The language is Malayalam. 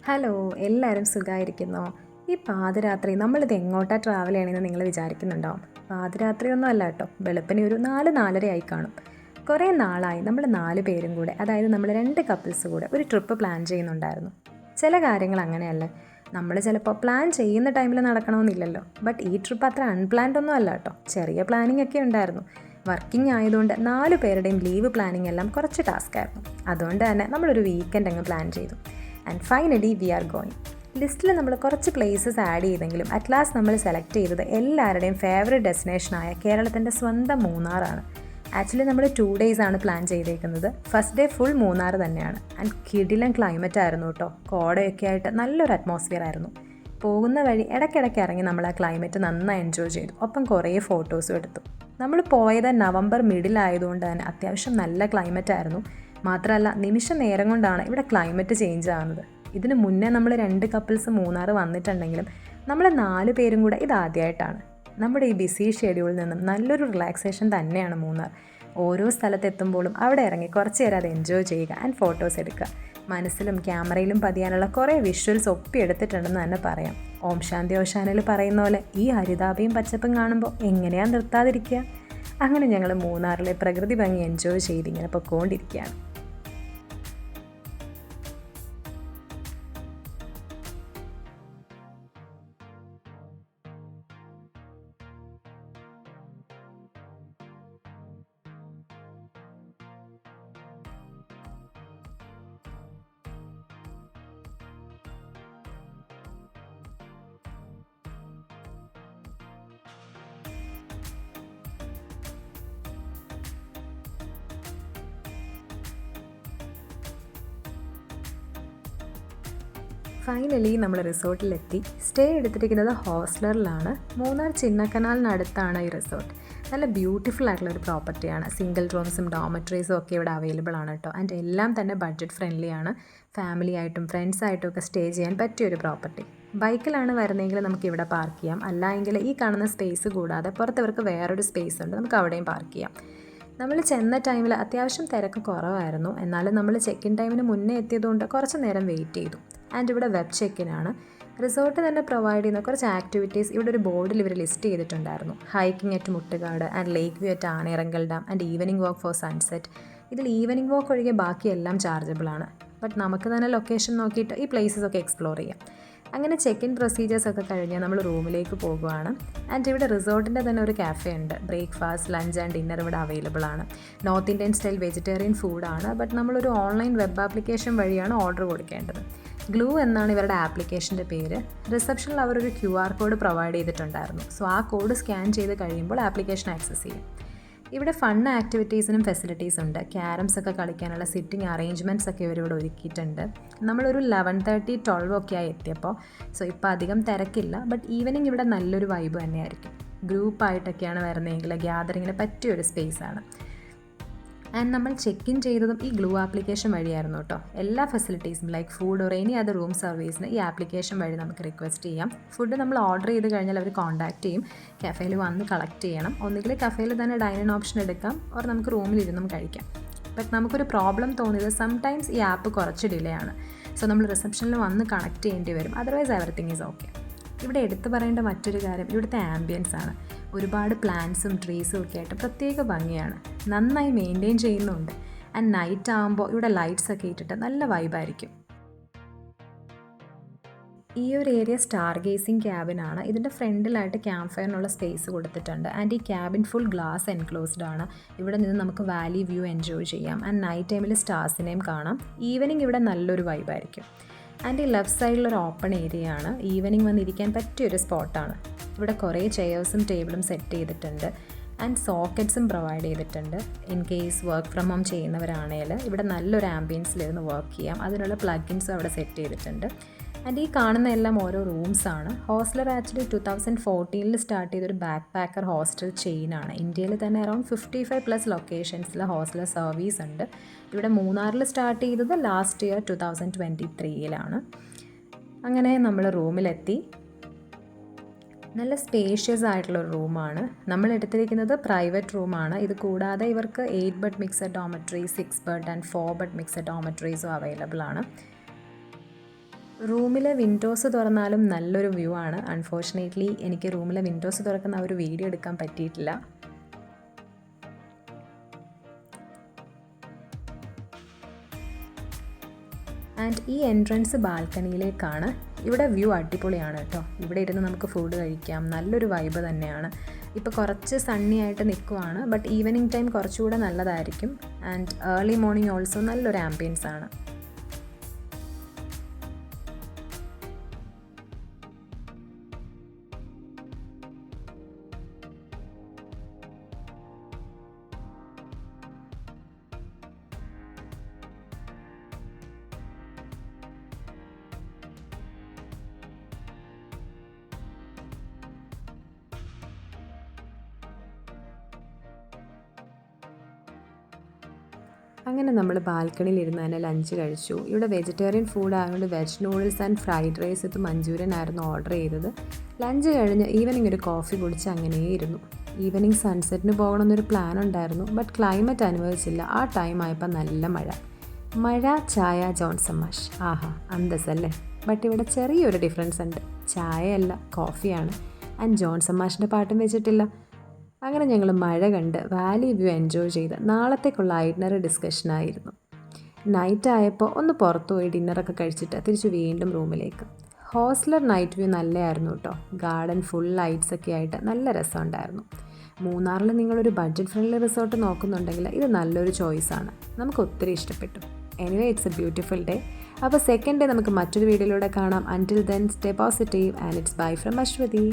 ഹലോ, എല്ലാവരും സുഖമായിരിക്കുന്നോ? ഈ പാതിരാത്രി നമ്മളിത് എങ്ങോട്ടാണ് ട്രാവൽ ചെയ്യണമെന്ന് നിങ്ങൾ വിചാരിക്കുന്നുണ്ടോ? പാതിരാത്രിയൊന്നും അല്ല കേട്ടോ, വെളുപ്പിന് ഒരു 4-4:30 ആയി കാണും. കുറേ നാളായി നമ്മൾ 4 പേരും കൂടെ, അതായത് നമ്മൾ 2 കപ്പിൾസ് കൂടെ ഒരു ട്രിപ്പ് പ്ലാൻ ചെയ്യുന്നുണ്ടായിരുന്നു. ചില കാര്യങ്ങൾ അങ്ങനെയല്ലേ, നമ്മൾ ചിലപ്പോൾ പ്ലാൻ ചെയ്യുന്ന ടൈമിൽ നടക്കണമെന്നില്ലല്ലോ. ബട്ട് ഈ ട്രിപ്പ് അത്ര അൺപ്ലാൻഡ് ഒന്നും അല്ല കേട്ടോ, ചെറിയ പ്ലാനിങ് ഒക്കെ ഉണ്ടായിരുന്നു. വർക്കിംഗ് ആയതുകൊണ്ട് 4 പേരുടെയും ലീവ് പ്ലാനിങ് എല്ലാം കുറച്ച് ടാസ്ക് ആയിരുന്നു. അതുകൊണ്ട് തന്നെ നമ്മളൊരു വീക്കെൻഡ് അങ്ങ് പ്ലാൻ ചെയ്തു. And finally we are going. ലിസ്റ്റിൽ നമ്മൾ കുറച്ച് പ്ലേസസ് ആഡ് ചെയ്തെങ്കിലും അറ്റ് ലാസ്റ്റ് നമ്മൾ സെലക്ട് ചെയ്തത് എല്ലാവരുടെയും ഫേവറേറ്റ് ഡെസ്റ്റിനേഷനായ കേരളത്തിൻ്റെ സ്വന്തം മൂന്നാറാണ്. ആക്ച്വലി നമ്മൾ 2 days ആണ് പ്ലാൻ ചെയ്തേക്കുന്നത്. ഫസ്റ്റ് ഡേ ഫുൾ മൂന്നാർ തന്നെയാണ്. ആൻഡ് കിടിലൻ ക്ലൈമറ്റ് ആയിരുന്നു കേട്ടോ, കോടയൊക്കെ ആയിട്ട് നല്ലൊരു അറ്റ്മോസ്ഫിയർ ആയിരുന്നു. പോകുന്ന വഴി ഇടയ്ക്കിടയ്ക്ക് ഇറങ്ങി നമ്മൾ ആ ക്ലൈമറ്റ് നന്നായി എൻജോയ് ചെയ്തു. ഒപ്പം കുറേ ഫോട്ടോസും എടുത്തു. നമ്മൾ പോയത് നവംബർ മിഡിൽ ആയതുകൊണ്ട് തന്നെ അത്യാവശ്യം നല്ല ക്ലൈമറ്റ് ആയിരുന്നു. മാത്രമല്ല, നിമിഷ നേരം കൊണ്ടാണ് ഇവിടെ ക്ലൈമറ്റ് ചേഞ്ച് ആകുന്നത്. ഇതിന് മുന്നേ നമ്മൾ 2 കപ്പിൾസ് മൂന്നാർ വന്നിട്ടുണ്ടെങ്കിലും നമ്മൾ 4 പേരും കൂടെ ഇതാദ്യമായിട്ടാണ്. നമ്മുടെ ഈ ബിസി ഷെഡ്യൂളിൽ നിന്നും നല്ലൊരു റിലാക്സേഷൻ തന്നെയാണ് മൂന്നാർ. ഓരോ സ്ഥലത്തെത്തുമ്പോഴും അവിടെ ഇറങ്ങി കുറച്ച് നേരം അത് എൻജോയ് ചെയ്യുക ആൻഡ് ഫോട്ടോസ് എടുക്കുക. മനസ്സിലും ക്യാമറയിലും പതിയാനുള്ള കുറേ വിഷ്വൽസ് ഒപ്പിയെടുത്തിട്ടുണ്ടെന്ന് തന്നെ പറയാം. ഓം ശാന്തി ഓശാനയിൽ പറയുന്ന പോലെ ഈ ഹരിതാപയും പച്ചപ്പും കാണുമ്പോൾ എങ്ങനെയാണ് നിർത്താതിരിക്കുക. അങ്ങനെ ഞങ്ങൾ മൂന്നാറിലെ പ്രകൃതി ഭംഗി എൻജോയ് ചെയ്ത് ഇങ്ങനെ പൊയ്ക്കൊണ്ടിരിക്കുകയാണ്. ഫൈനലി നമ്മൾ റിസോർട്ടിലെത്തി. സ്റ്റേ എടുത്തിരിക്കുന്നത് ഹോസ്റ്റലറിലാണ്. മൂന്നാർ ചിന്നക്കനാലിനടുത്താണ് ഈ റിസോർട്ട്. നല്ല ബ്യൂട്ടിഫുൾ ആയിട്ടുള്ളൊരു പ്രോപ്പർട്ടിയാണ്. സിംഗിൾ റൂംസും ഡോമറ്ററീസും ഒക്കെ ഇവിടെ അവൈലബിൾ ആണ് കേട്ടോ. ആൻഡ് എല്ലാം തന്നെ ബഡ്ജറ്റ് ഫ്രണ്ട്ലി ആണ്. ഫാമിലി ആയിട്ടും ഫ്രണ്ട്സായിട്ടും ഒക്കെ സ്റ്റേ ചെയ്യാൻ പറ്റിയൊരു പ്രോപ്പർട്ടി. ബൈക്കിലാണ് വരുന്നതെങ്കിൽ നമുക്ക് ഇവിടെ പാർക്ക് ചെയ്യാം. അല്ല എങ്കിൽ ഈ കാണുന്ന സ്പേസ് കൂടാതെ പുറത്തവർക്ക് വേറൊരു സ്പേസ് ഉണ്ട്, നമുക്ക് അവിടെയും പാർക്ക് ചെയ്യാം. നമ്മൾ ചെന്ന ടൈമിൽ അത്യാവശ്യം തിരക്ക് കുറവായിരുന്നു. എന്നാലും നമ്മൾ ചെക്ക് ഇൻ ടൈമിന് മുന്നേ എത്തിയതുകൊണ്ട് കുറച്ച് നേരം വെയിറ്റ് ചെയ്തു. ആൻഡ് ഇവിടെ വെബ് ചെക്കിനാണ്. റിസോർട്ട് തന്നെ പ്രൊവൈഡ് ചെയ്യുന്ന കുറച്ച് ആക്ടിവിറ്റീസ് ഇവിടെ ഒരു ബോർഡിൽ ഇവർ ലിസ്റ്റ് ചെയ്തിട്ടുണ്ടായിരുന്നു. Hiking at Muttukad and lake view at Anayirangal dam and evening walk for sunset. ഇതിൽ ഈവനിങ് വാക്ക് ഒഴികെ ബാക്കിയെല്ലാം ചാർജബിളാണ്. ബട്ട് നമുക്ക് തന്നെ ലൊക്കേഷൻ നോക്കിയിട്ട് ഈ പ്ലേസസ് ഒക്കെ എക്സ്പ്ലോർ ചെയ്യാം. അങ്ങനെ ചെക്ക് ഇൻ പ്രൊസീജിയേഴ്സൊക്കെ കഴിഞ്ഞ് നമ്മൾ റൂമിലേക്ക് പോകുകയാണ്. ആൻഡ് ഇവിടെ റിസോർട്ടിൻ്റെ തന്നെ ഒരു കാഫേ ഉണ്ട്. ബ്രേക്ക്ഫാസ്റ്റ്, ലഞ്ച് ആൻഡ് ഡിന്നർ ഇവിടെ അവൈലബിൾ ആണ്. നോർത്ത് ഇന്ത്യൻ സ്റ്റൈൽ വെജിറ്റേറിയൻ ഫുഡാണ്. ബട്ട് നമ്മളൊരു ഓൺലൈൻ വെബ് ആപ്ലിക്കേഷൻ വഴിയാണ് ഓർഡർ കൊടുക്കേണ്ടത്. ഗ്ലൂ എന്നാണ് ഇവരുടെ ആപ്ലിക്കേഷൻ്റെ പേര്. റിസപ്ഷനിൽ അവരൊരു QR കോഡ് പ്രൊവൈഡ് ചെയ്തിട്ടുണ്ടായിരുന്നു. സോ ആ കോഡ് സ്കാൻ ചെയ്ത് കഴിയുമ്പോൾ ആപ്ലിക്കേഷൻ ആക്സസ് ചെയ്യും. ഇവിടെ ഫൺ ആക്ടിവിറ്റീസിനും ഫെസിലിറ്റീസ് ഉണ്ട്. ക്യാരംസ് ഒക്കെ കളിക്കാനുള്ള സിറ്റിംഗ് അറേഞ്ച്മെൻറ്റ്സ് ഒക്കെ ഇവരിവിടെ ഒരുക്കിയിട്ടുണ്ട്. നമ്മളൊരു 11:30-12 ഒക്കെ ആയി എത്തിയപ്പോൾ. സോ ഇപ്പോൾ അധികം തിരക്കില്ല. ബട്ട് ഈവനിങ് ഇവിടെ നല്ലൊരു വൈബ് തന്നെയായിരിക്കും. ഗ്രൂപ്പായിട്ടൊക്കെയാണ് വരുന്നതെങ്കിൽ ഗ്യാതറിങ്ങിന് പറ്റിയൊരു സ്പേസാണ്. ആൻഡ് നമ്മൾ ചെക്ക് ഇൻ ചെയ്തതും ഈ ഗ്ലൂ ആപ്ലിക്കേഷൻ വഴിയായിരുന്നു കേട്ടോ. എല്ലാ ഫെസിലിറ്റീസും like food or any other room സർവീസിന് ഈ ആപ്ലിക്കേഷൻ വഴി നമുക്ക് റിക്വസ്റ്റ് ചെയ്യാം. ഫുഡ് നമ്മൾ ഓർഡർ ചെയ്ത് കഴിഞ്ഞാൽ അവർ കോൺടാക്റ്റ് ചെയ്യും. കഫേയിൽ വന്ന് കളക്ട് ചെയ്യണം. ഒന്നുകിൽ കഫേയിൽ തന്നെ ഡൈനിങ് ഓപ്ഷൻ എടുക്കാം, ഓർ നമുക്ക് റൂമിലിരുന്നും കഴിക്കാം. ബട്ട് നമുക്കൊരു പ്രോബ്ലം തോന്നിയത് സംടൈംസ് ഈ ആപ്പ് കുറച്ച് ഡിലേ ആണ്. സോ നമ്മൾ റിസപ്ഷനിൽ വന്ന് കണക്ട് ചെയ്യേണ്ടി വരും. Otherwise everything is okay. ഇവിടെ എടുത്തു പറയേണ്ട മറ്റൊരു കാര്യം ഇവിടുത്തെ ആംബിയൻസ് ആണ്. ഒരുപാട് പ്ലാന്റ്സും ട്രീസും ഒക്കെ ആയിട്ട് പ്രത്യേക ഭംഗിയാണ്. നന്നായി മെയിൻറ്റെയിൻ ചെയ്യുന്നുണ്ട്. ആൻഡ് നൈറ്റ് ആകുമ്പോൾ ഇവിടെ ലൈറ്റ്സ് ഒക്കെ ഇട്ടിട്ട് നല്ല വൈബായിരിക്കും. ഈ ഒരു ഏരിയ സ്റ്റാർ ഗേസിംഗ് ക്യാബിനാണ്. ഇതിൻ്റെ ഫ്രണ്ടിലായിട്ട് ക്യാമ്പ് ഫയറിനുള്ള സ്പേസ് കൊടുത്തിട്ടുണ്ട്. ആൻഡ് ഈ ക്യാബിൻ ഫുൾ ഗ്ലാസ് എൻക്ലോസ്ഡ് ആണ്. ഇവിടെ നിന്ന് നമുക്ക് വാലി വ്യൂ എൻജോയ് ചെയ്യാം. ആൻഡ് നൈറ്റ് ടൈമിൽ സ്റ്റാർസിനെയും കാണാം. ഈവനിങ് ഇവിടെ നല്ലൊരു വൈബായിരിക്കും. ആൻഡ് ഈ ലെഫ്റ്റ് സൈഡിലൊരു ഓപ്പൺ ഏരിയ ആണ്. ഈവനിങ് വന്നിരിക്കാൻ പറ്റിയൊരു സ്പോട്ടാണ്. ഇവിടെ കുറേ ചെയേഴ്സും ടേബിളും സെറ്റ് ചെയ്തിട്ടുണ്ട്. ആൻഡ് സോക്കറ്റ്സും പ്രൊവൈഡ് ചെയ്തിട്ടുണ്ട്. In case work from home ചെയ്യുന്നവരാണെങ്കിൽ ഇവിടെ നല്ലൊരു ആംബിയൻസിലിരുന്ന് വർക്ക് ചെയ്യാം. അതിനുള്ള പ്ലഗിൻസും അവിടെ സെറ്റ് ചെയ്തിട്ടുണ്ട്. ആൻഡ് ഈ കാണുന്ന എല്ലാം ഓരോ റൂംസാണ്. ഹോസ്റ്റലർ ആക്ച്വലി 2014 സ്റ്റാർട്ട് ചെയ്തൊരു ബാക്ക് പാക്കർ ഹോസ്റ്റൽ ചെയിനാണ്. ഇന്ത്യയിൽ തന്നെ അറൗണ്ട് 55+ ലൊക്കേഷൻസിൽ ഹോസ്റ്റലർ സർവീസ് ഉണ്ട്. ഇവിടെ മൂന്നാറിൽ സ്റ്റാർട്ട് ചെയ്തത് ലാസ്റ്റ് ഇയർ 2023 അങ്ങനെ നമ്മൾ റൂമിലെത്തി. നല്ല സ്പേഷ്യസ് ആയിട്ടുള്ളൊരു റൂമാണ്. നമ്മൾ എടുത്തിരിക്കുന്നത് പ്രൈവറ്റ് റൂമാണ്. ഇത് കൂടാതെ ഇവർക്ക് 8 bed mixed dormitory, 6 bed and 4 bed mixed ഡോമറ്ററീസും അവൈലബിൾ ആണ്. റൂമിലെ വിൻഡോസ് തുറന്നാലും നല്ലൊരു വ്യൂ ആണ്. അൺഫോർച്ചുനേറ്റ്ലി എനിക്ക് റൂമിലെ വിൻഡോസ് തുറക്കുന്ന ആ ഒരു വീഡിയോ എടുക്കാൻ പറ്റിയിട്ടില്ല. ആൻഡ് ഈ എൻട്രൻസ് ബാൽക്കണിയിലേക്കാണ്. ഇവിടെ വ്യൂ അടിപൊളിയാണ് കേട്ടോ. ഇവിടെ ഇരുന്ന് നമുക്ക് ഫുഡ് കഴിക്കാം. നല്ലൊരു വൈബ് തന്നെയാണ്. ഇപ്പോൾ കുറച്ച് സണ്ണി ആയിട്ട് നിൽക്കുവാണ്, ബട്ട് ഈവനിങ് ടൈം കുറച്ചുകൂടെ നല്ലതായിരിക്കും. ആൻഡ് ഏർലി മോർണിംഗ് ഓൾസോ നല്ലൊരു ആംബിയൻസ് ആണ്. അങ്ങനെ നമ്മൾ ബാൽക്കണിയിൽ ഇരുന്ന് തന്നെ ലഞ്ച് കഴിച്ചു. ഇവിടെ വെജിറ്റേറിയൻ ഫുഡ് ആയതുകൊണ്ട് veg noodles and fried rice with Manchurian ആയിരുന്നു ഓർഡർ ചെയ്തത്. ലഞ്ച് കഴിഞ്ഞ് ഈവനിങ് ഒരു കോഫി കുടിച്ച് അങ്ങനെയായിരുന്നു. ഈവനിങ് സൺസെറ്റിന് പോകണമെന്നൊരു പ്ലാൻ ഉണ്ടായിരുന്നു, ബട്ട് ക്ലൈമറ്റ് അനുവദിച്ചില്ല. ആ ടൈം ആയപ്പോൾ നല്ല മഴ, ചായ, ജോൺസൺ മാഷ്. ആഹാ, അന്തസ്സല്ലേ. ബട്ട് ഇവിടെ ചെറിയൊരു ഡിഫറൻസ് ഉണ്ട്. ചായയല്ല, കോഫിയാണ്. ആൻഡ് ജോൺസൺ മാഷിൻ്റെ പാട്ടും വെച്ചിട്ടില്ല. അങ്ങനെ ഞങ്ങൾ മഴ കണ്ട് വാലി വ്യൂ എൻജോയ് ചെയ്ത് നാളത്തേക്കുള്ള ഐറ്റ്നറി ഡിസ്കഷനായിരുന്നു. നൈറ്റ് ആയപ്പോൾ ഒന്ന് പുറത്തു പോയി ഡിന്നറൊക്കെ കഴിച്ചിട്ട് തിരിച്ച് വീണ്ടും റൂമിലേക്ക്. ഹോസ്റ്റലർ നൈറ്റ് വ്യൂ നല്ലതായിരുന്നു കേട്ടോ. ഗാർഡൻ ഫുൾ ലൈറ്റ്സ് ഒക്കെ ആയിട്ട് നല്ല രസമുണ്ടായിരുന്നു. മൂന്നാറിൽ നിങ്ങളൊരു ബഡ്ജറ്റ് ഫ്രണ്ട്ലി റിസോർട്ട് നോക്കുന്നുണ്ടെങ്കിൽ ഇത് നല്ലൊരു ചോയ്സാണ്. നമുക്ക് ഒത്തിരി ഇഷ്ടപ്പെട്ടു. Anyway, it's a beautiful day. അപ്പോൾ സെക്കൻഡ് ഡേ നമുക്ക് മറ്റൊരു വീഡിയോയിലൂടെ കാണാം. Until then stay positive and it's bye from Aswathy.